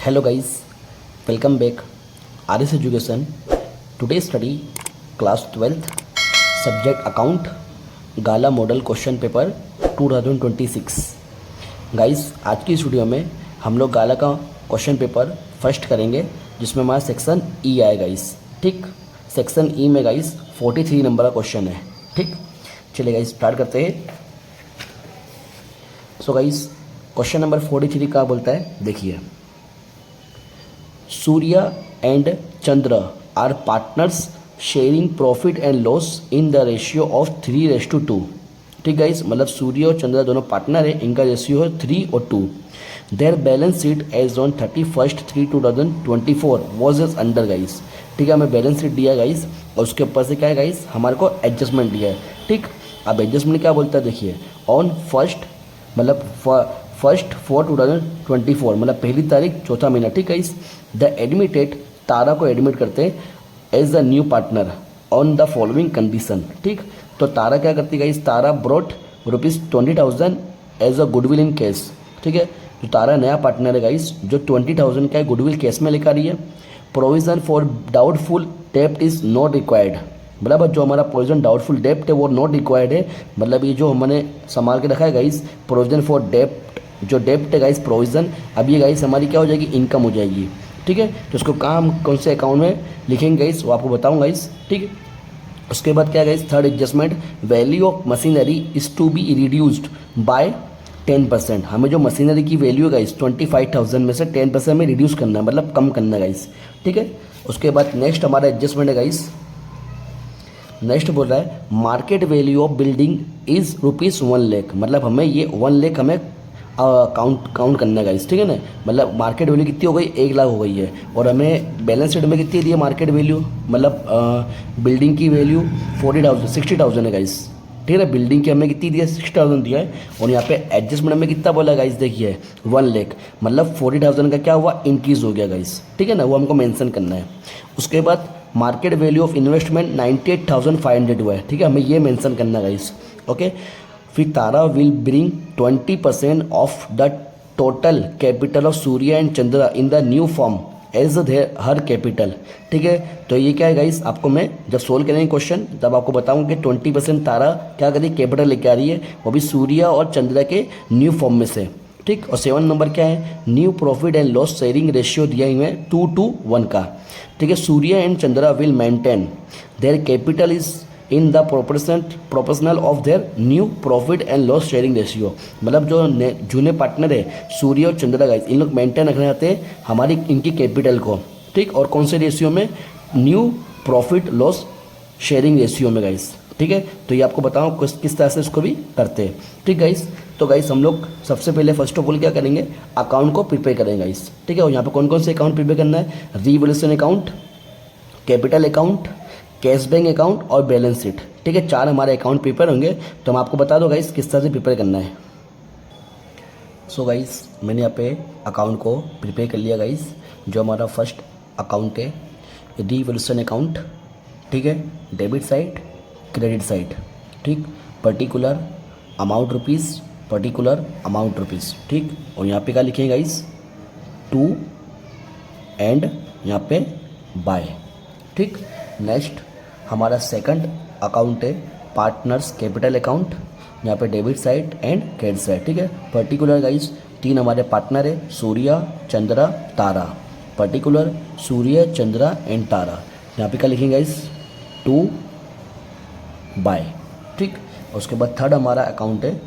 Hello guys, welcome back. RS Education. Today study class 12th subject account गाला model question paper 2026. Guys आज की इस video में हम लोग गाला का क्वेश्चन पेपर फर्स्ट करेंगे जिसमें हमारा सेक्शन ई आए गाइस. ठीक, सेक्शन ई में गाइस 43 नंबर का क्वेश्चन है. ठीक, चलिए गाइस स्टार्ट करते हैं. सो गाइस क्वेश्चन नंबर 43 का बोलता है, देखिए, Surya and Chandra are partners sharing profit and loss in the ratio of 3:2. ठीक गाइस, मतलब सूर्य और चंद्र दोनों पार्टनर है, इनका रेशियो है 3 और 2. Their balance sheet as on 31/3/2024 was as under guys. ठीक है, हमें बैलेंस शीट दिया है गाइस और उसके ऊपर से क्या है गाइस, हमारे को एडजस्टमेंट दिया है. ठीक, अब एडजस्टमेंट क्या बोलता है, देखिए, ऑन फर्स्ट 4/2024 मतलब पहली तारीख चौथा महीना. ठीक है, इस द एडमिटेड तारा को एडमिट करते हैं as the new partner on the following condition. ठीक, तो तारा क्या करती है, इस Tara brought ₹20,000 as a goodwill in cash. ठीक है, जो तारा नया पार्टनर है गाइस, जो 20,000 का गुडविल कैश में लेकर आ रही है. प्रोविजन फॉर डाउटफुल डेप्ट इज नॉट रिक्वायर्ड, मतलब जो हमारा प्रोविजन डाउटफुल डेप्ट है वो नॉट रिक्वायर्ड है. मतलब ये जो हमने संभाल के रखा है गाइस, प्रोविजन फॉर डेप्ट, जो डेप्ट है गाइस प्रोविजन, अब ये गाइस हमारी क्या हो जाएगी, इनकम हो जाएगी. ठीक है, तो उसको काम कौन से अकाउंट में लिखेंगे गाइस वो आपको बताऊंगा गाइस. ठीक है, उसके बाद क्या है guys, third adjustment, value of machinery is to be reduced by 10%. हमें जो मशीनरी की वैल्यू है गाइस 25,000 में से 10% में रिड्यूस करना है, मतलब कम करना है गाइस. ठीक है, उसके बाद नेक्स्ट हमारा एडजस्टमेंट है गाइस, नेक्स्ट बोल रहा है market value of building is ₹1,00,000. मतलब हमें ये 1,00,000 हमें काउंट करना है गाइस. ठीक है ना, मतलब मार्केट वैल्यू कितनी हो गई, 1,00,000 हो गई है. और हमें बैलेंस शीट में कितनी दी है मार्केट वैल्यू, मतलब बिल्डिंग की वैल्यू 60,000 है गाइस. ठीक है, बिल्डिंग की हमें कितनी दी है, 60,000 दिया है. और यहाँ पे एडजस्टमेंट में कितना बोला गाइस, देखिए 1,00,000, मतलब 40,000 का क्या हुआ, इंक्रीज हो गया गाइस. ठीक है ना, वो हमको मेंशन करना है. उसके बाद मार्केट वैल्यू ऑफ इन्वेस्टमेंट 98,500 हुआ है. ठीक है, हमें ये मेंशन करना है गाइस. ओके, फिर Tara will bring 20% of the total capital of Surya and Chandra in the new firm as her capital. ठीक है, तो ये क्या है गाइस, आपको मैं जब सोल्व करेंगे क्वेश्चन तब आपको बताऊंगा कि 20% तारा क्या करी, कैपिटल लेके आ रही है, वो भी सूर्य और चंद्रा के न्यू फॉर्म में से. ठीक, और 7 नंबर क्या है, new profit and loss sharing ratio दिया हुआ है 2:1 का. ठीक है, Surya and Chandra will maintain their capital is in the proportional of their new profit and loss sharing ratio. मतलब जो जूने पार्टनर है सूर्य और चंद्रा गाइस, इन लोग मेंटेन रखना चाहते हैं हमारी इनकी कैपिटल को. ठीक, और कौन से रेशियो में, new profit loss sharing ratio में गाइस. ठीक है, तो ये आपको बताऊँ किस तरह से इसको भी करते हैं. ठीक गाइस, तो गाइस हम लोग सबसे पहले फर्स्ट ऑफ ऑल क्या करेंगे, अकाउंट को प्रिपेयर करेंगे गाइस. ठीक है, और यहाँ पे कौन कौन से अकाउंट प्रिपेयर करना है, revolution account, capital account, cash bank account और बैलेंस शीट. ठीक है, 4 हमारे अकाउंट प्रिपेयर होंगे. तो हम आपको बता दो गाइस किस तरह से प्रिपेयर करना है. सो गाइस मैंने यहाँ पे अकाउंट को प्रिपेयर कर लिया गाइस. जो हमारा फर्स्ट अकाउंट है रिवोल्यूशन अकाउंट. ठीक है, डेबिट साइड, क्रेडिट साइड. ठीक, particular amount rupees, particular amount rupees. ठीक, और यहाँ पे क्या लिखेंगे गाइस, टू एंड यहाँ पे बाय. ठीक, नेक्स्ट हमारा सेकंड अकाउंट है पार्टनर्स कैपिटल अकाउंट. यहाँ पे debit side and credit side. ठीक है, पर्टिकुलर गाइस 3 हमारे पार्टनर है, सूर्य चंद्रा तारा. पर्टिकुलर सूर्य चंद्रा एंड तारा. यहाँ पे क्या लिखेंगे गाइस, टू बाय. ठीक, उसके बाद थर्ड हमारा अकाउंट है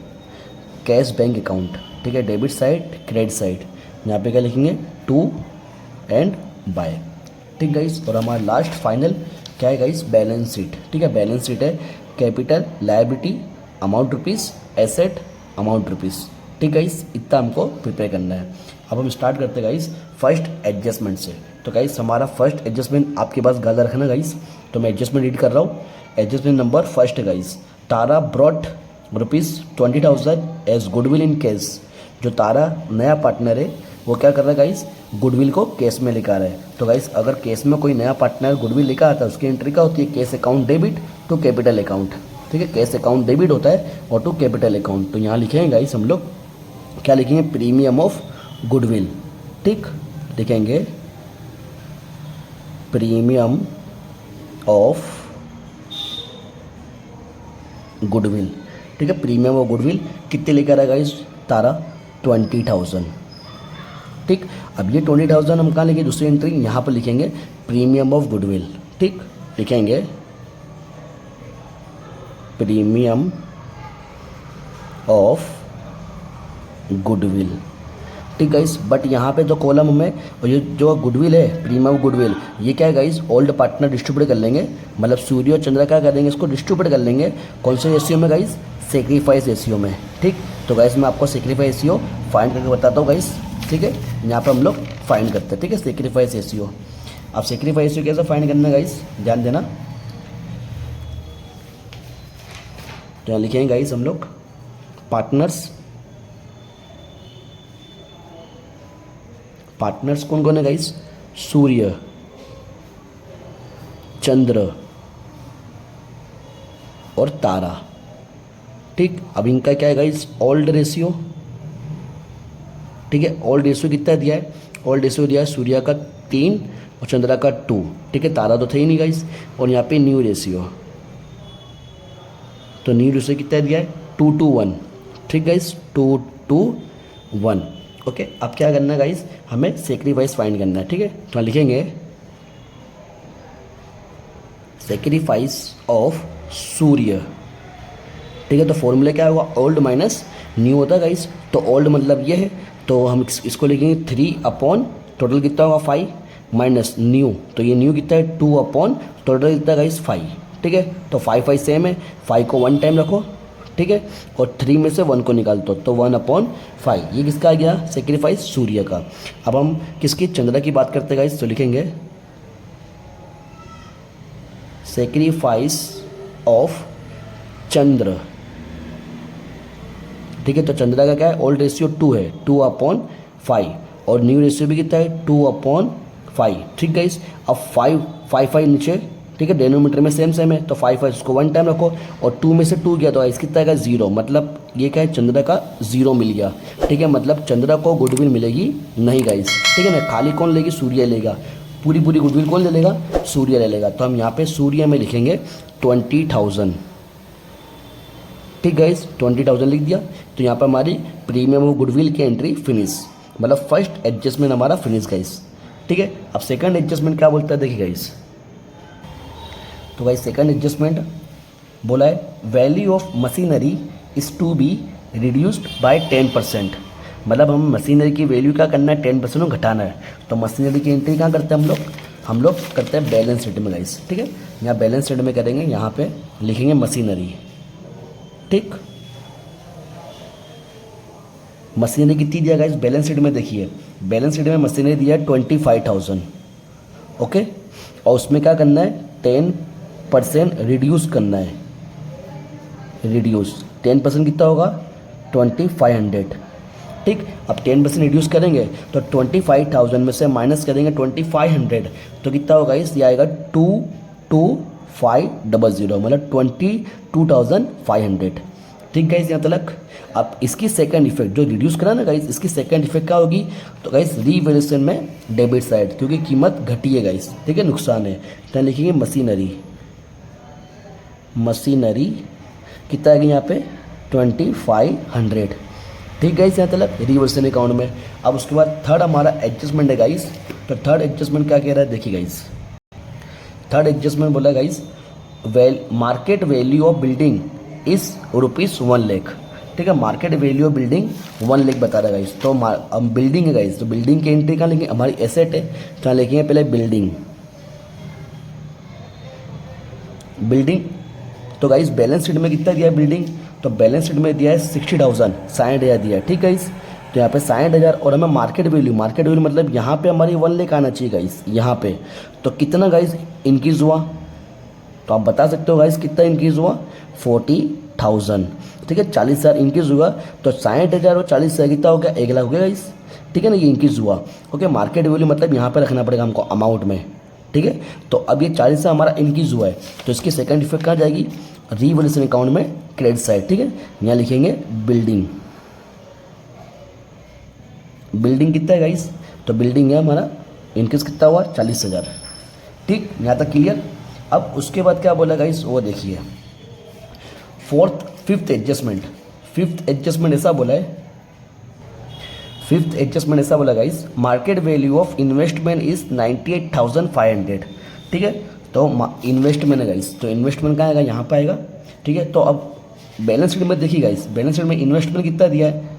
कैश बैंक अकाउंट. ठीक है, डेबिट साइड क्रेडिट साइड. यहाँ पे क्या लिखेंगे, टू एंड बाय. ठीक गाइस, और हमारा लास्ट फाइनल क्या है गाइस, बैलेंस शीट. ठीक है, बैलेंस शीट है capital, liability, amount rupees, asset, amount rupees. ठीक गाइस, इतना हमको प्रिपेयर करना है. अब हम स्टार्ट करते हैं गाइस फर्स्ट एडजस्टमेंट से. तो गाइस हमारा फर्स्ट एडजस्टमेंट आपके पास गाला रखना गाइस. तो मैं एडजस्टमेंट रीड कर रहा हूँ. एडजस्टमेंट नंबर फर्स्ट है guys, Tara brought ₹20,000 as goodwill in cash. जो तारा नया पार्टनर है वो क्या कर रहा है गाइस, गुडविल को कैश में लेकर आ रहा है. तो गाइस अगर कैश में कोई नया पार्टनर गुडविल लेकर आता है उसकी एंट्री क्या होती है, cash account debit to capital account. ठीक है, कैश अकाउंट डेबिट होता है और टू कैपिटल अकाउंट. तो यहाँ लिखेंगे गाइस हम लोग क्या लिखेंगे, प्रीमियम ऑफ गुडविल. ठीक, लिखेंगे प्रीमियम ऑफ गुडविल। ठीक है, प्रीमियम ऑफ गुडविल कितने लेकर आएगा इस तारा? 20,000। ठीक, अब ये 20,000 हम कहाँ लिखेंगे? दूसरी एंट्री यहाँ पर लिखेंगे प्रीमियम ऑफ गुडविल। ठीक, लिखेंगे प्रीमियम ऑफ गुडविल। ठीक गाइस, बट यहाँ पे जो कॉलम में और ये जो गुडविल है, प्रीमियम ऑफ गुडविल, ये क्या है गाइस? ओल्ड पार्टनर डिस्ट्रीब्यूट कर लेंगे, मतलब सूर्य और चंद्रा क्या करेंगे? इसको डिस्ट्रीब्यूट कर लेंगे। कौन से रेशियो में गाइस? सेक्रीफाइस रेशियो में। ठीक, तो गाइस मैं आपको सेक्रीफाइस रेशियो फाइंड करके बताता हूँ गाइस। ठीक है, यहाँ पर हम लोग फाइंड करते हैं। ठीक है, सेक्रीफाइस रेशियो। अब सेक्रीफाइस रेशियो कैसे फाइंड करना है गाइस? ध्यान देना। तो यहाँ लिखेंगे गाइस हम लोग पार्टनर्स। पार्टनर्स कौन कौन है गाइस? सूर्य, चंद्र और तारा। ठीक, अब इनका क्या है गाइस? Old ratio. ठीक है, ओल्ड रेशियो कितना दिया है? ओल्ड रेशियो दिया है सूर्य का 3 और चंद्रा का 2। ठीक है, तारा तो थे ही नहीं गाइस। और यहाँ पे न्यू रेशियो, तो न्यू रेशियो कितना दिया है? 2 to 1। ठीक गाइस, 2 to 1। ओके, अब क्या करना है गाइस? हमें सेक्रीफाइस फाइंड करना है। ठीक है, तो लिखेंगे सेक्रीफाइस ऑफ सूर्य। ठीक है, तो फॉर्मूला क्या होगा? ओल्ड माइनस न्यू होता है गाइस। तो ओल्ड मतलब ये है, तो हम इसको लिखेंगे 3 अपॉन टोटल कितना होगा? 5 माइनस न्यू, तो ये न्यू कितना है? 2 अपॉन टोटल कितना गाइस? 5। ठीक है, तो 5 सेम है, 5 को 1 टाइम रखो। ठीक है, और 3 में से 1 को निकाल दो, तो 1/5। ये किसका आ गया? सेक्रीफाइस सूर्य का। अब हम किसकी? चंद्रा की बात करते हैं गाइस, तो लिखेंगे सेक्रीफाइस ऑफ चंद्र। ठीक है, तो चंद्रा का क्या है? ओल्ड रेशियो 2 है, 2/5, और न्यू रेशियो भी कितना है? 2/5। ठीक गाइस, अब 5 नीचे। ठीक है, डेनोमीटर में सेम सेम है, तो 5 इसको 1 टाइम रखो, और 2 में से 2 गया तो इसकी कितना आएगा? 0। मतलब ये क्या है? चंद्रा का 0 मिल गया। ठीक है, मतलब चंद्रा को गुडविल मिलेगी नहीं गाइस। ठीक है ना, खाली कौन लेगी? सूर्य लेगा। पूरी गुडविल कौन ले लेगा? सूर्य ले लेगा। तो हम यहाँ पे सूर्य में लिखेंगे 20,000। ठीक गाइस, 20,000 लिख दिया। तो यहाँ पर हमारी प्रीमियम ऑफ गुडविल की एंट्री फिनिश, मतलब फर्स्ट एडजस्टमेंट हमारा फिनिश गाइस। ठीक है, अब सेकंड एडजस्टमेंट क्या बोलता है? देखिए गाइस, तो गाइस सेकंड एडजस्टमेंट बोला है value of machinery is to be reduced by 10%। मतलब हम मशीनरी की वैल्यू क्या करना है? 10% घटाना है। तो मशीनरी की एंट्री कहाँ करते हैं हम लोग? हम लोग करते हैं बैलेंस शीट में गाइस। ठीक है, यहाँ बैलेंस शीट में करेंगे, यहाँ पे लिखेंगे मशीनरी। ठीक, मशीनरी कितनी दिया गाइस? बैलेंस शीट में देखिए, बैलेंस शीट में मशीनरी दिया है 25,000। ओके, और उसमें क्या करना है? 10% रिड्यूस करना है। रिड्यूस 10% कितना होगा? 2500। ठीक, अब 10% रिड्यूस करेंगे तो 25,000 में से माइनस करेंगे 2500, तो कितना होगा? इस ये आएगा 22,500, मतलब 22,500। ठीक गाइस, यहाँ तक। अब इसकी सेकंड इफेक्ट जो रिड्यूस करा ना गाइस, इसकी सेकंड इफेक्ट क्या होगी? तो गाइस रीवैल्यूएशन में डेबिट साइड, क्योंकि कीमत घटी है गाइस। ठीक है, नुकसान है। तो लिखेंगे मशीनरी। मशीनरी कितना आएगा यहाँ पे? 2500। ठीक गाइस, यहाँ तक रीवैल्यूएशन अकाउंट में। अब उसके बाद थर्ड हमारा एडजस्टमेंट है गाइस। तो थर्ड एडजस्टमेंट क्या कह रहा है? देखिए गाइस, थर्ड एडजस्टमेंट बोला guys market value of building is ₹1 lakh. ठीक है, market value of building 1 lakh बता रहा है गाइस। तो हम बिल्डिंग है गाइस, तो बिल्डिंग की एंट्री कहाँ लेंगे? हमारी एसेट है, तो लिखेंगे पहले बिल्डिंग। बिल्डिंग, तो गाइस बैलेंस शीट में कितना दिया है बिल्डिंग? तो बैलेंस शीट में दिया है 60,000, 60,000 दिया है। ठीक गाइस, तो यहाँ पे 60,000, और हमें मार्केट वैल्यू मतलब यहाँ पे हमारी 1 लाख आना चाहिए गाइस। यहाँ पे तो कितना गाइस इंक्रीज हुआ? तो आप बता सकते हो गाइस कितना इंक्रीज हुआ? 40,000। ठीक है, 40,000 इंक्रीज हुआ, तो 60,000 और 40,000 कितना हो गया? 1 लाख हो गया गाइस। ठीक है ना, ये इंक्रीज हुआ। ओके, मार्केट वैल्यू मतलब यहाँ पे रखना पड़ेगा हमको अमाउंट में। ठीक है, तो अब ये 40,000 हमारा इंक्रीज हुआ है, तो इसकी सेकंड इफेक्ट कहाँ जाएगी? रीवैल्यूएशन अकाउंट में, क्रेडिट साइड। ठीक है, यहाँ लिखेंगे बिल्डिंग। बिल्डिंग कितना है गाइस? तो बिल्डिंग है हमारा, इंक्रीज कितना हुआ 40,000। ठीक, यहाँ तक क्लियर। अब उसके बाद क्या बोला गाइस वो देखिए, फिफ्थ एडजस्टमेंट ऐसा बोला है, फिफ्थ एडजस्टमेंट ऐसा बोला guys, market value of investment is 98,500। ठीक है, तो इन्वेस्टमेंट है गाइस, तो इन्वेस्टमेंट कहाँ आएगा, यहाँ पर आएगा। ठीक है, तो अब बैलेंस शीट में देखिए गाइस, बैलेंस शीट में इन्वेस्टमेंट कितना दिया है,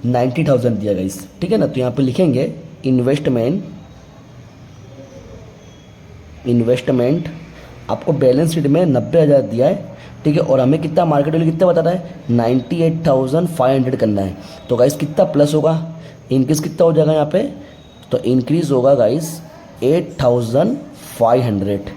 90,000 दिया गाइस। ठीक है ना, तो यहाँ पे लिखेंगे इन्वेस्टमेंट आपको बैलेंस शीट में 90,000 दिया है। ठीक है, और हमें कितना मार्केट वैल्यू कितना बता रहा है, 98,500 करना है। तो गाइस कितना प्लस होगा, इंक्रीज कितना हो जाएगा यहाँ पे, तो इंक्रीज होगा गाइस 8,500।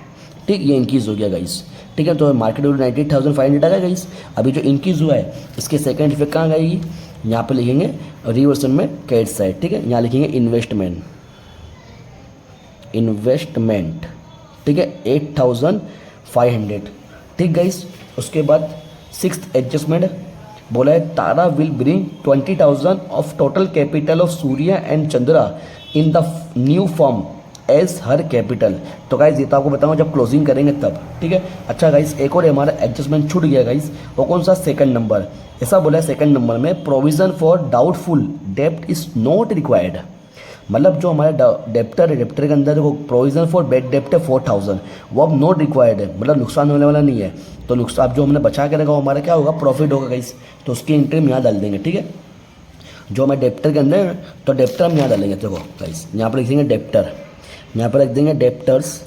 ठीक, ये इंक्रीज हो गया गाइस। ठीक है, तो मार्केट वैल्यू 98,500 आ गया गाइस। अभी जो इंक्रीज हुआ है इसके सेकंड इफेक्ट कहाँ आएगी, यहाँ पे लिखेंगे रिवर्सन में क्रेडिट साइड। ठीक है, यहाँ लिखेंगे इन्वेस्टमेंट। ठीक है, 8,500। ठीक गाइस, उसके बाद सिक्स्थ एडजस्टमेंट बोला है, Tara will bring 20,000 of total capital of Surya and Chandra in the new firm as her capital. तो गाइस ये तो आपको बताऊंगा जब क्लोजिंग करेंगे तब। ठीक है, अच्छा गाइस एक और हमारा एडजस्टमेंट छूट गया गाइस, वो कौन सा, सेकंड नंबर। ऐसा बोला है सेकंड नंबर में, प्रोविजन फॉर डाउटफुल डेप्ट इज नॉट रिक्वायर्ड। मतलब जो हमारा डेप्टर है, डेप्टर के अंदर जो प्रोविजन फॉर बेड डेप्ट है 4,000, वो अब नॉट रिक्वायर्ड है, मतलब नुकसान होने वाला नहीं है। तो नुकसान अब जो हमने बचा के रखा वो हमारा क्या होगा, प्रॉफिट होगा गाइस। तो उसकी एंट्री हम यहाँ डाल देंगे। ठीक है, जो हमारे डेप्टर के अंदर है तो डेप्टर हम यहाँ डालेंगे। देखो गाइस, यहाँ पर लिखेंगे डेप्टर, यहाँ पर रख देंगे डेप्टर्स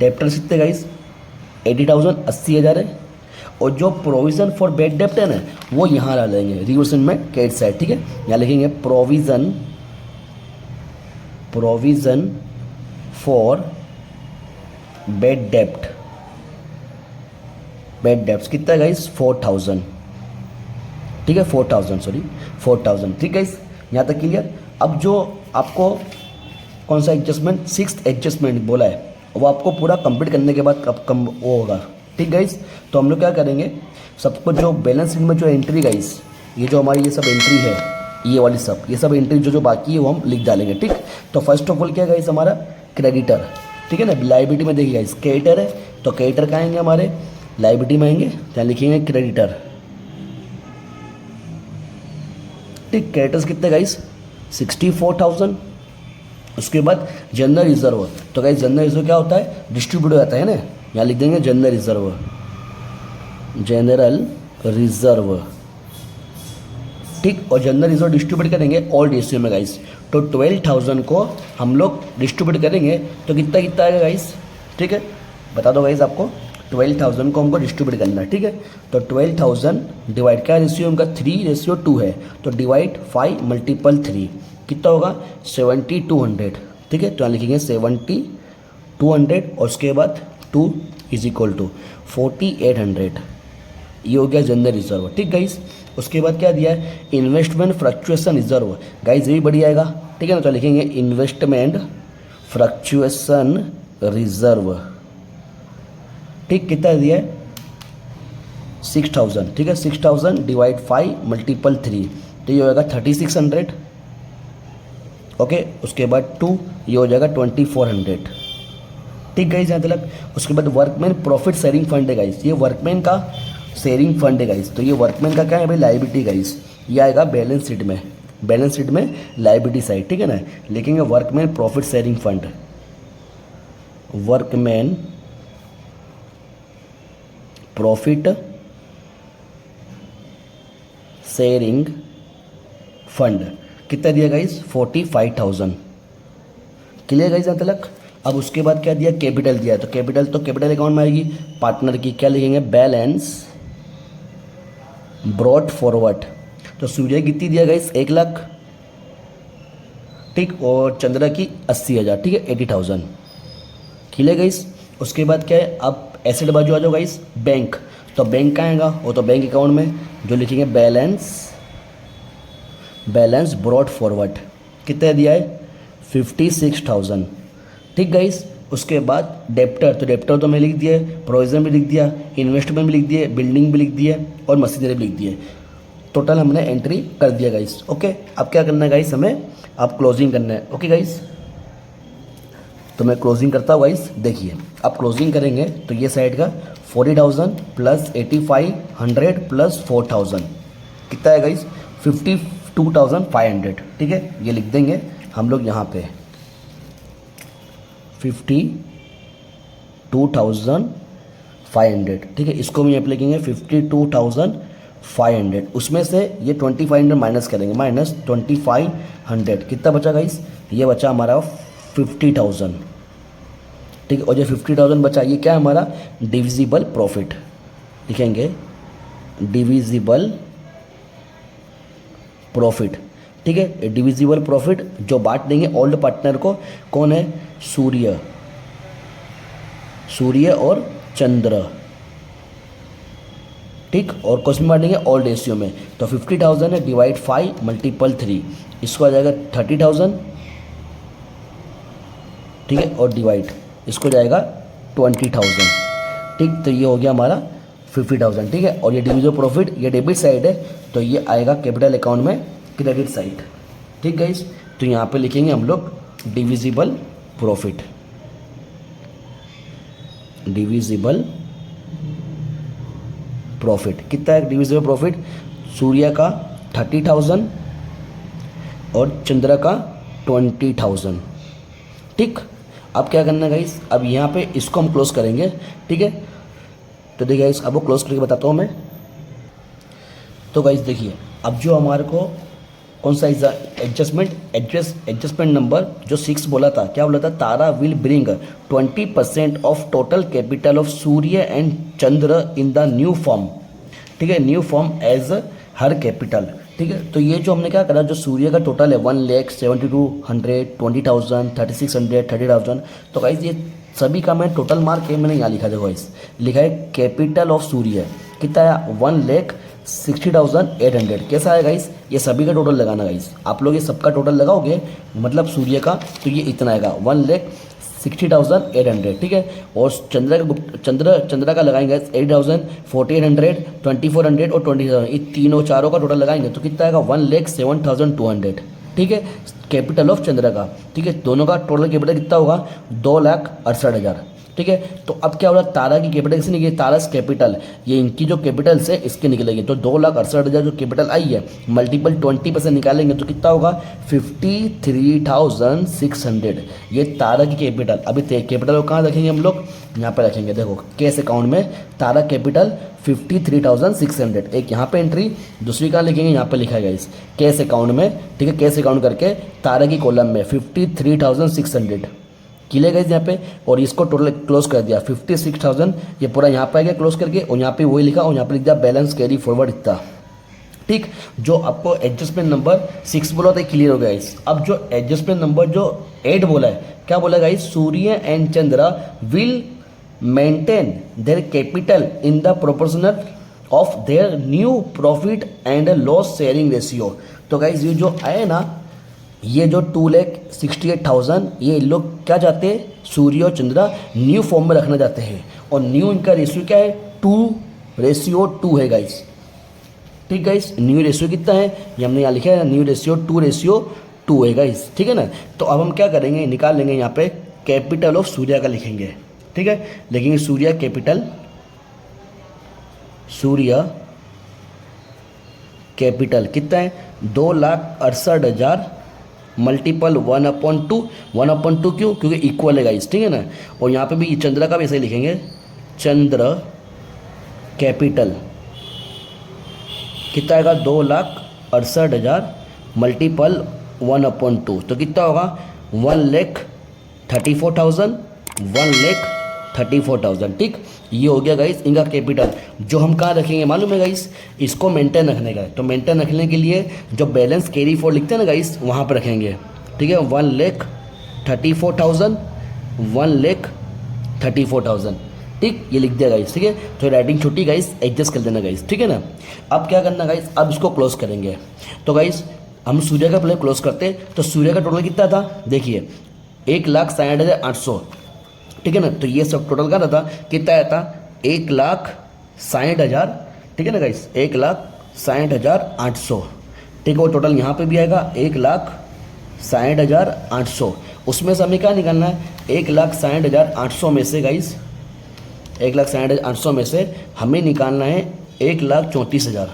कितने गाइस, 80,000 80,000 है। और जो प्रोविज़न फॉर बेड डेप्ट है ना, वो यहाँ डाल देंगे रिवर्सन में क्रेडिट साइड। ठीक है, यहाँ लिखेंगे प्रोविज़न फॉर बेड डेप्ट कितना है गाइस, 4,000। ठीक है, 4,000। ठीक गाइस, यहाँ तक क्लियर। अब जो आपको कौन सा एडजस्टमेंट, सिक्स्थ एडजस्टमेंट बोला है, वो आपको पूरा कंप्लीट करने के बाद कब कम वो होगा। ठीक गाइस, तो हम लोग क्या करेंगे, सबको जो बैलेंस शीट में जो एंट्री गाइस, ये जो हमारी ये सब एंट्री है, ये वाली ये सब एंट्री जो बाकी है वो हम लिख डालेंगे। ठीक, तो फर्स्ट ऑफ ऑल क्या गाइस, हमारा क्रेडिटर। ठीक है ना, लाइबिलिटी में देखिए गाइस, क्रेडिटर है तो क्रेडिटर कहाँ आएंगे, हमारे लाइबिलिटी में आएंगे, तो लिखेंगे क्रेडिटर। ठीक, क्रेडिटर्स कितने गाइस, 64,000। उसके बाद जनरल रिजर्व, तो गाइस जनरल रिजर्व क्या होता है, डिस्ट्रीब्यूट हो जाता है ना, यहाँ लिख देंगे जनरल रिजर्व। ठीक, और जनरल रिजर्व डिस्ट्रीब्यूट करेंगे ऑल रेशियो में गाइस। तो 12,000 को हम लोग डिस्ट्रीब्यूट करेंगे तो कितना आएगा गाइस। ठीक है, बता दो गाइस आपको, 12,000 को हमको डिस्ट्रीब्यूट करना है। ठीक है, तो 12,000 डिवाइड क्या रेशियो उनका 3:2 है, तो डिवाइड 5 × 3 कितना होगा, 7,200। ठीक है, तो यहाँ लिखेंगे 7,200 और उसके बाद 2 = 4,800। ये हो गया जनरल रिजर्व। ठीक गाइस, उसके बाद क्या दिया है, इन्वेस्टमेंट फ्लक्चुएशन रिजर्व। गाइस ये भी बढ़िया आएगा। ठीक है ना, तो लिखेंगे इन्वेस्टमेंट फ्लक्चुएशन रिजर्व। ठीक, कितना दिया है, 6,000। ठीक है, 6,000 डिवाइड 5 × 3, तो ये हो जाएगा 3,600। ओके, उसके बाद 2, ये हो जाएगा 2,400। ठीक गाइस, यहाँ तक। उसके बाद वर्कमैन प्रॉफिट शेयरिंग फंड है गाइस, ये वर्कमैन का शेयरिंग फंड है गाइस। तो ये वर्कमैन का क्या है भाई, लाइबिलिटी गाइस, ये आएगा बैलेंस शीट में लाइबिलिटी साइड। ठीक है ना, लिखेंगे workman profit sharing fund, workman profit sharing fund कितना दिया गाइस, 45,000। क्लियर गाइस यहाँ तक। अब उसके बाद क्या दिया, कैपिटल दिया, तो कैपिटल अकाउंट में आएगी पार्टनर की, क्या लिखेंगे, बैलेंस ब्रॉट फॉरवर्ड। तो सूर्य कितनी दिया गाइस, 1 लाख। ठीक, और चंद्रा की 80,000। ठीक है, 80,000। Clear guys. उसके बाद क्या है, अब एसेट बाजू आ जाओ गाइस, बैंक। तो बैंक कहाँ आएगा, वो तो बैंक अकाउंट में, जो लिखेंगे बैलेंस ब्रॉट फॉरवर्ड। कितना दिया है, 56,000। ठीक गाइस। उसके बाद डेप्टर, तो डेप्टर तो मैंने लिख दिया है, प्रोविजन भी लिख दिया, इन्वेस्टमेंट भी लिख दिया, बिल्डिंग भी लिख दिया और मशीनरी भी लिख दिया। टोटल हमने एंट्री कर दिया गाइस। ओके, अब क्या करना है गाइस, हमें अब क्लोजिंग करना है। ओके गाइस, तो मैं क्लोजिंग करता हूँ गाइस। देखिए अब क्लोजिंग करेंगे तो ये साइड का 40,000 प्लस 8500 प्लस 4000 कितना है गाइस, 52,500। ठीक है, ये लिख देंगे हम लोग यहाँ पे 52,500। ठीक है, इसको भी यहाँ पे लिखेंगे 52,500। उसमें से ये 2500 माइनस करेंगे, माइनस 2500 कितना बचा गाइस, ये बचा हमारा 50,000। ठीक है, और जो 50,000 बचा ये क्या है हमारा डिविजिबल प्रॉफिट, लिखेंगे डिविजिबल प्रॉफिट। ठीक है, डिविजिबल प्रॉफिट जो बांट देंगे ओल्ड पार्टनर को, कौन है, सूर्य और चंद्र। ठीक, और क्वेश्चन बांटेंगे ओल्ड रेशियो में, तो 50,000 है डिवाइड 5 मल्टीपल 3, इसको आ जाएगा 30,000। ठीक है, और डिवाइड इसको जाएगा 20,000। ठीक, तो ये हो गया हमारा 50,000। ठीक है, और ये डिविजिबल प्रॉफिट ये डेबिट साइड है, तो ये आएगा कैपिटल अकाउंट में क्रेडिट साइड। ठीक गाइस, तो यहाँ पे लिखेंगे हम लोग डिविजिबल प्रॉफिट, डिविजिबल प्रॉफिट कितना है डिविजिबल प्रॉफिट, सूर्य का 30,000 और चंद्र का 20,000। ठीक, अब क्या करना है गाइस, अब यहाँ पे इसको हम क्लोज करेंगे। ठीक है, तो देखिए गाइस अब वो क्लोज करके बताता हूँ मैं। तो गाइस देखिए अब जो हमारे को कौन सा एडजस्टमेंट नंबर जो 6 बोला था, क्या बोला था, Tara will bring 20% of total capital of Surya and Chandra in the new firm. ठीक है, new firm as her capital. ठीक है, तो ये जो हमने क्या करा, जो सूर्य का टोटल है 1,72,100, 20,000, 3,600, 30,000, तो गाइस ये सभी का मैं टोटल मार्क है, मैंने यहाँ लिखा, देखो गाइस लिखा है कैपिटल ऑफ सूर्य कितना है 1,60,800। कैसा है गाइस, ये सभी का टोटल लगाना गाइस, आप लोग ये सबका टोटल लगाओगे मतलब सूर्य का, तो ये इतना आएगा 1,60,800। ठीक है, और चंद्र का लगाएंगे 8,000, 4,800, 2,400 और 20,000, ये तीनों चारों का टोटल लगाएंगे तो कितना आएगा 1,07,200। ठीक है, कैपिटल ऑफ चंद्र का। ठीक है, दोनों का टोटल कैपिटल कितना होगा 2,68,000। ठीक है, तो अब क्या होगा, तारा की कैपिटल से निकली, तारा कैपिटल ये इनकी जो कैपिटल से इसके निकलेगी, तो 2,68,000 जो कैपिटल आई है मल्टीपल 20% निकालेंगे तो कितना होगा 53,600। ये तारा की कैपिटल। अभी कैपिटल को कहाँ रखेंगे हम लोग, यहाँ पे रखेंगे, देखो कैश अकाउंट में तारा कैपिटल 53,600। एक यहाँ पे एंट्री, दूसरी कहाँ लिखेंगे, यहाँ पे लिखा गया इस कैश अकाउंट में। ठीक है, कैश अकाउंट करके तारा की कॉलम में 53,600 किले गए यहाँ पे, और इसको टोटल क्लोज कर दिया 56,000। ये पूरा यहाँ पे आ गया क्लोज करके, और यहाँ पे वही लिखा, और यहाँ पे लिख दिया बैलेंस कैरी फॉरवर्ड इतना। ठीक, जो आपको एडजस्टमेंट नंबर 6 बोला था क्लियर हो गया इस। अब जो एडजस्टमेंट नंबर जो 8 बोला है, क्या बोला guys, Surya and Chandra will maintain their capital in the proportional of their new profit and loss sharing ratio. तो गाइस ये जो आए ना, ये जो 2,68,000 ये लोग क्या चाहते हैं, सूर्य और चंद्र न्यू फॉर्म में रखना चाहते हैं, और न्यू इनका रेशियो क्या है 2:2 है गाइस। ठीक गाइस, न्यू रेशियो कितना है, ये हमने यहाँ लिखा है, न्यू रेशियो 2:2 है गाइस। ठीक है ना, तो अब हम क्या करेंगे, निकाल लेंगे यहाँ पे कैपिटल ऑफ सूर्य का लिखेंगे। ठीक है, लिखेंगे सूर्य कैपिटल, सूर्य कैपिटल कितना है 2,68,000 मल्टीपल 1/2। 1/2 क्यों, क्योंकि इक्वल है गाइस। ठीक है ना, और यहाँ पे भी चंद्र का भी ऐसे लिखेंगे, चंद्र कैपिटल कितना आएगा 2,68,000 मल्टीपल 1/2, तो कितना होगा 1,34,000, 1,34,000। ठीक, ये हो गया गाइस इनका कैपिटल। जो हम कहाँ रखेंगे मालूम है गाइस, इसको मेंटेन रखने का है, तो मेंटेन रखने के लिए जो बैलेंस कैरी फॉर लिखते हैं ना गाइस, वहाँ पर रखेंगे। ठीक है, 1,34,000, 1,34,000। ठीक, ये लिख दिया गाइस। ठीक है, तो राइटिंग छोटी गाइस, एडजस्ट कर देना गाइस। ठीक है ना, अब क्या करना गाइस, अब इसको क्लोज करेंगे। तो गाइस हम सूर्य का पहले क्लोज करते हैं, तो सूर्य का टोटल कितना था, देखिए 1,60,800। ठीक है ना, तो ये सब टोटल का था कितना आया था 1,60,000। ठीक है ना गाइस, 1,60,000 60,800, ठीक है। वो टोटल यहाँ पे भी आएगा 1,60,800। उसमें से हमें क्या निकालना है, 1,60,800 में से गाइस, 1,60,800 में से हमें निकालना है 1,34,000,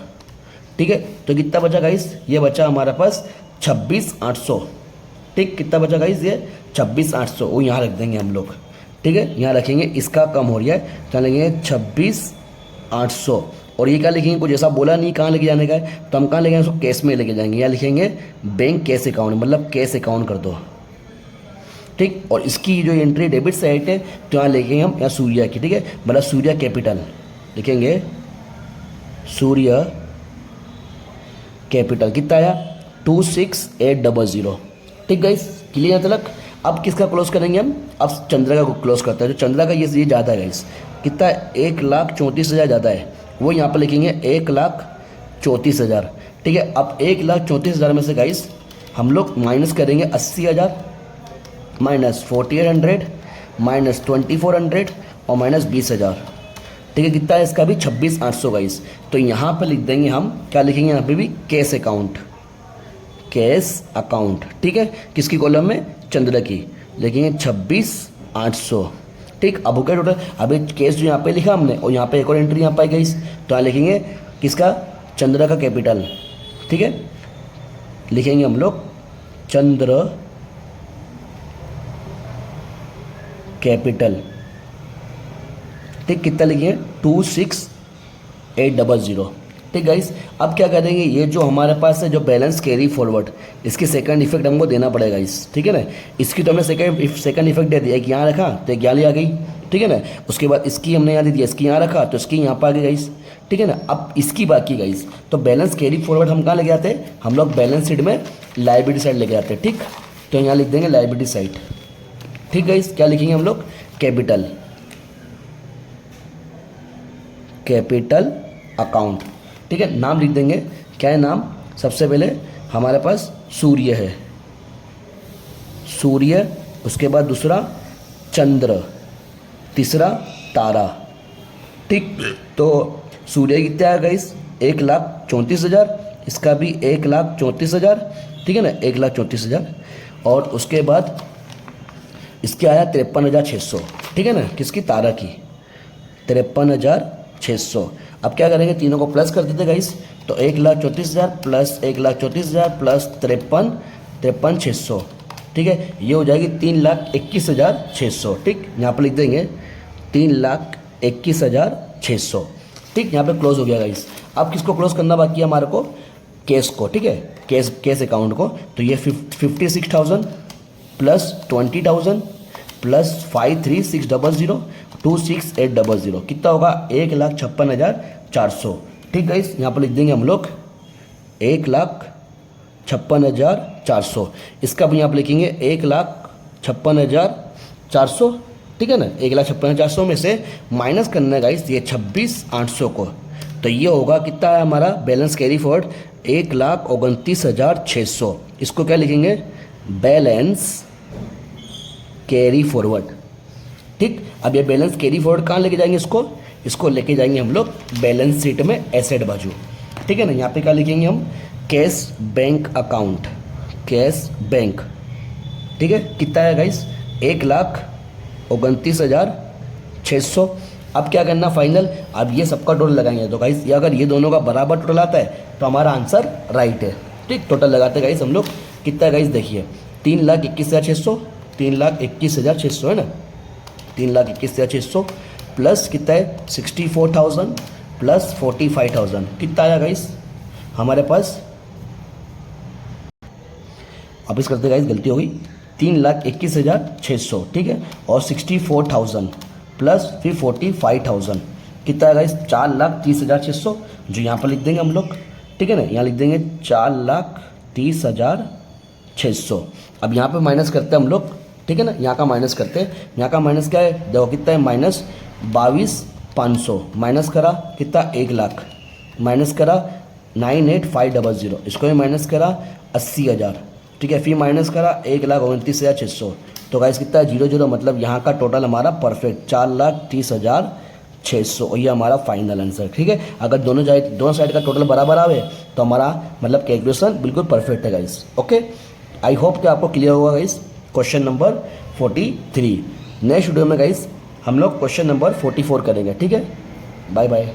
ठीक है। तो कितना बचा गाइस, ये बचा हमारे पास 26,800, ठीक। कितना बचा गाइस, ये 26,800। वो यहाँ रख देंगे हम लोग, ठीक है। यहाँ रखेंगे, इसका कम हो रहा है तो लिखेंगे 26,800। और ये क्या लिखेंगे, कुछ ऐसा बोला नहीं कहाँ लेके जाने का है, तो हम कहाँ लेके जाएंगे, उसको कैश में लेके जाएंगे। यहाँ लिखेंगे बैंक कैश अकाउंट, मतलब कैश अकाउंट कर दो, ठीक। और इसकी जो एंट्री डेबिट साइड है तो यहाँ लिखेंगे हम यहाँ सूर्या की, ठीक है, मतलब सूर्या कैपिटल लिखेंगे, सूर्य कैपिटल। कितना आया, 26,800, ठीक गाइस, क्लियर तक। अब किसका क्लोज करेंगे हम, अब चंद्रिका को क्लोज करते हैं। जो चंद्रिका का ये ज़्यादा है गाइस, कितना है, 1,34,000 ज़्यादा है, वो यहाँ पर लिखेंगे 1,34,000, ठीक है। अब 1,34,000 में से गाइस हम लोग माइनस करेंगे 80,000, माइनस 4,800, माइनस 2,400 और माइनस 20,000, ठीक है। कितना है इसका भी 26,800 गाइस। तो यहाँ पर लिख देंगे हम, क्या लिखेंगे यहाँ पे भी, कैश अकाउंट, कैश अकाउंट, ठीक है। किसकी कॉलम में, चंद्र की, लिखेंगे 26,800, ठीक। अब हो गया टोटल। अभी केस जो यहाँ पे लिखा हमने, और यहाँ पे एक और एंट्री यहाँ पे गई, तो यहाँ लिखेंगे किसका, चंद्र का कैपिटल, ठीक है। लिखेंगे हम लोग चंद्र कैपिटल, ठीक। कितना लिखेंगे, 26,800, ठीक गाइस। अब क्या करेंगे, ये जो हमारे पास है जो बैलेंस कैरी फॉरवर्ड, इसकी सेकंड इफेक्ट हमको देना पड़ेगा इस, ठीक है ना। इसकी तो हमने सेकंड इफेक्ट दे दिया, एक यहाँ रखा तो एक यहाँ आ गई, ठीक है ना। उसके बाद इसकी हमने यहाँ दे दिया, इसकी यहाँ रखा तो इसकी यहाँ पर आ गई गाइस, ठीक है ना। अब इसकी बाकी गाइस, तो बैलेंस कैरी फॉरवर्ड हम कहाँ लेके आते हैं, हम लोग बैलेंस शीट में लायबिलिटी साइड लेके आते हैं, ठीक। तो यहाँ लिख देंगे लायबिलिटी साइड, ठीक गाइस। क्या लिखेंगे हम लोग, कैपिटल, कैपिटल अकाउंट, ठीक है। नाम लिख देंगे, क्या है नाम, सबसे पहले हमारे पास सूर्य है, सूर्य, उसके बाद दूसरा चंद्र, तीसरा तारा, ठीक। तो सूर्य कितना है गाइस, 1,34,000, इसका भी 1,34,000, ठीक है ना, 1,34,000। और उसके बाद इसके आया 53,600, ठीक है ना, किसकी, तारा की, 53,600। अब क्या करेंगे, तीनों को प्लस कर देते गाइस, तो 1,34,000 प्लस 1,34,000 प्लस 53,600, ठीक है। ये हो जाएगी 3,21,600, ठीक। यहाँ पर लिख देंगे 3,21,600, ठीक। यहाँ पे क्लोज हो गया गाइस। अब किसको क्लोज करना बाकी है हमारे को, कैश को, ठीक है, कैश अकाउंट को। तो ये 56,000 प्लस 20,000 प्लस 53,600 26,800, कितना होगा, 1,56,400, ठीक है। यहाँ पर लिख देंगे हम लोग 1,56,400। इसका भी यहाँ पर लिखेंगे 1,56,400, ठीक है ना। 1,56,400 में से माइनस करना है गाइस ये 26,800 को, तो ये होगा कितना है हमारा बैलेंस कैरी फॉरवर्ड, 1,29,600। इसको क्या लिखेंगे, बैलेंस कैरी फॉरवर्ड, ठीक। अब ये बैलेंस कैरी फॉरवर्ड कहाँ लेके जाएंगे, इसको लेके जाएंगे हम लोग बैलेंस शीट में एसेट बाजू, ठीक है ना। यहाँ पे क्या लिखेंगे हम, cash bank account, cash bank, ठीक है। कितना है गाइस, 1,29,600। अब क्या करना फाइनल, अब ये सबका टोटल लगाएंगे। तो गाइस ये अगर ये दोनों का बराबर टोटल आता है तो हमारा आंसर राइट है, ठीक। टोटल लगाते हैं गाइस हम लोग, कितना है गाइस, देखिए 3,21,600, 3,21,600 है ना, 3,21,600 प्लस कितना है 64,000 प्लस 45,000, कितना आया गाइस हमारे पास, वापस करते गाइस, गलती हो गई, 3,21,600, ठीक है। और 64,000 प्लस फिर 45,000, कितना है गाइस, 4,30,600, जो यहाँ पर लिख देंगे हम लोग, ठीक है ना। यहाँ लिख देंगे 4,30,600। अब यहाँ पे माइनस करते हैं हम लोग, ठीक है ना, यहाँ का माइनस करते हैं। यहाँ का माइनस क्या है, देखो कितना है, माइनस 22,500, माइनस करा कितना, 1,00,000, माइनस करा 98,500, इसको भी माइनस करा 80,000, ठीक है। फिर माइनस करा 1,29,600, तो गाइस कितना है, 0 0, मतलब यहाँ का टोटल हमारा परफेक्ट 4,30,600 600 और ये हमारा फाइनल आंसर। ठीक है, अगर दोनों साइड का टोटल बराबर आवे तो हमारा मतलब कैलकुलेशन बिल्कुल परफेक्ट है गाइस। ओके, आई होप कि आपको क्लियर होगा guys question number 43। Next video में गाइस हम लोग क्वेश्चन नंबर 44 करेंगे। ठीक है, बाय बाय।